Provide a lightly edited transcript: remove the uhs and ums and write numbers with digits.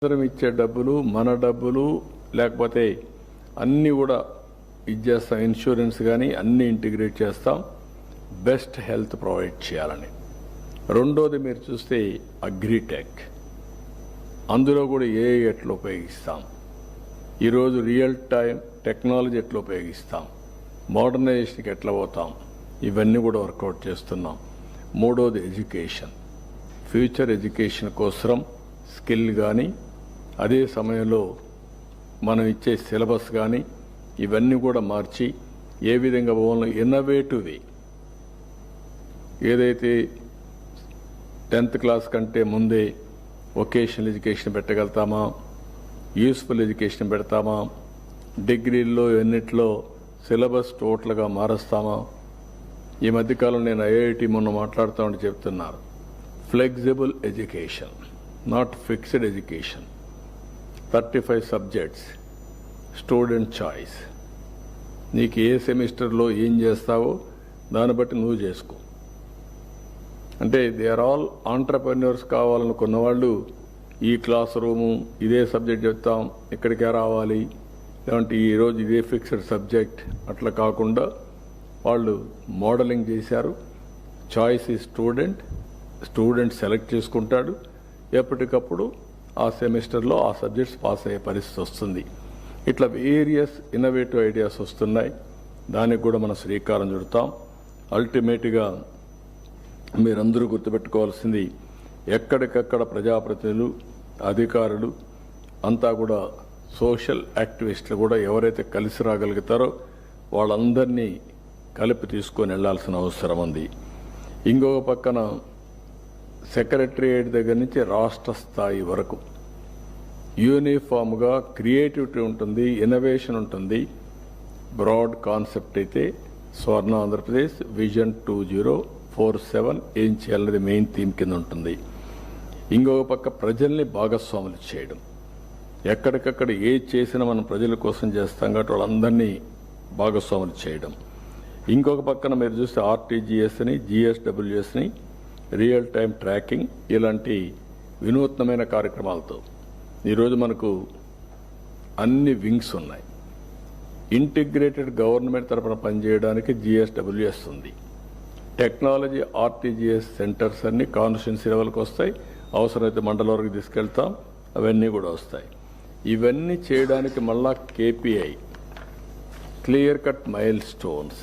కేంద్రం ఇచ్చే డబ్బులు మన డబ్బులు లేకపోతే అన్నీ కూడా ఇచ్చేస్తాం. ఇన్సూరెన్స్ కానీ అన్నీ ఇంటిగ్రేట్ చేస్తాం. బెస్ట్ హెల్త్ ప్రొవైడ్ చేయాలని. రెండోది మీరు చూస్తే అగ్రిటెక్, అందులో కూడా ఎట్లా ఉపయోగిస్తాం, ఈరోజు రియల్ టైం టెక్నాలజీ ఎట్లా ఉపయోగిస్తాం, మోడర్నైజేషన్కి ఎట్లా పోతాం, ఇవన్నీ కూడా వర్కౌట్ చేస్తున్నాం. మూడోది ఎడ్యుకేషన్, ఫ్యూచర్ ఎడ్యుకేషన్ కోసం స్కిల్ కానీ అదే సమయంలో మనం ఇచ్చే సిలబస్ కానీ ఇవన్నీ కూడా మార్చి ఏ విధంగా ఇన్నోవేటివ్ వే, ఏదైతే 10th క్లాస్ కంటే ముందే వొకేషనల్ ఎడ్యుకేషన్ పెట్టగలుగుతామా, యూస్ఫుల్ ఎడ్యుకేషన్ పెడతామా, డిగ్రీల్లో ఎన్నిట్లో సిలబస్ టోటల్గా మారుస్తామా. ఈ మధ్యకాలం నేను ఐఐటి మొన్న మాట్లాడుతూ ఉంటే చెప్తున్నారు, flexible education, not fixed education. 35 subjects, student choice. నీకు ఏ సెమిస్టర్లో ఏం చేస్తావో దాన్ని బట్టి నువ్వు చేసుకో. అంటే దే ఆర్ ఆల్ ఆంటర్ప్రెన్యూర్స్ కావాలనుకున్న వాళ్ళు ఈ క్లాస్ రూము ఇదే సబ్జెక్ట్ చెప్తాం, ఇక్కడికే రావాలి, లేదంటే ఈరోజు ఇదే ఫిక్స్డ్ సబ్జెక్ట్ అట్లా కాకుండా వాళ్ళు మోడలింగ్ చేశారు. చాయిస్ ఈ స్టూడెంట్ సెలెక్ట్ చేసుకుంటాడు. ఎప్పటికప్పుడు ఆ సెమిస్టర్లో ఆ సబ్జెక్ట్స్ పాస్ అయ్యే పరిస్థితి వస్తుంది. ఇట్లా వేరియస్ ఇన్నోవేటివ్ ఐడియాస్ వస్తున్నాయి. దానికి కూడా మనం శ్రీకారం చుడతాం. అల్టిమేట్గా మీరందరూ గుర్తుపెట్టుకోవాల్సింది, ఎక్కడికక్కడ ప్రజాప్రతినిధులు, అధికారులు అంతా కూడా సోషల్ యాక్టివిస్టులు కూడా ఎవరైతే కలిసి రాగలుగుతారో వాళ్ళందరినీ కలిపి తీసుకొని వెళ్లాల్సిన అవసరం ఉంది. ఇంకొక పక్కన సెక్రటరియట్ దగ్గర నుంచి రాష్ట్ర స్థాయి వరకు యూనిఫామ్గా క్రియేటివిటీ ఉంటుంది, ఇన్నోవేషన్ ఉంటుంది. బ్రాడ్ కాన్సెప్ట్ అయితే స్వర్ణ ఆంధ్రప్రదేశ్ విజన్ 2047 ఏం చేయాలనేది మెయిన్ థీమ్ కింద ఉంటుంది. ఇంకొక పక్క ప్రజల్ని భాగస్వాములు చేయడం, ఎక్కడికక్కడ ఏది చేసినా మనం ప్రజల కోసం చేస్తాం కాబట్టి వాళ్ళందరినీ భాగస్వాములు చేయడం. ఇంకొక పక్కన మీరు చూస్తే ఆర్టీజీఎస్ని, జిఎస్డబ్ల్యూఎస్ని, రియల్ టైం ట్రాకింగ్, ఇలాంటి వినూత్నమైన కార్యక్రమాలతో ఈరోజు మనకు అన్ని వింగ్స్ ఉన్నాయి. ఇంటిగ్రేటెడ్ గవర్నమెంట్ తరఫున పనిచేయడానికి జిఎస్డబ్ల్యూఎస్ ఉంది. టెక్నాలజీ ఆర్టీజీఎస్ సెంటర్స్ అన్ని కాన్స్టిట్యున్సీ లెవెల్కి వస్తాయి, అవసరమైతే మండలం వరకు తీసుకెళ్తాం, అవన్నీ కూడా వస్తాయి. ఇవన్నీ చేయడానికి మళ్ళా KPI, clear cut mile stones,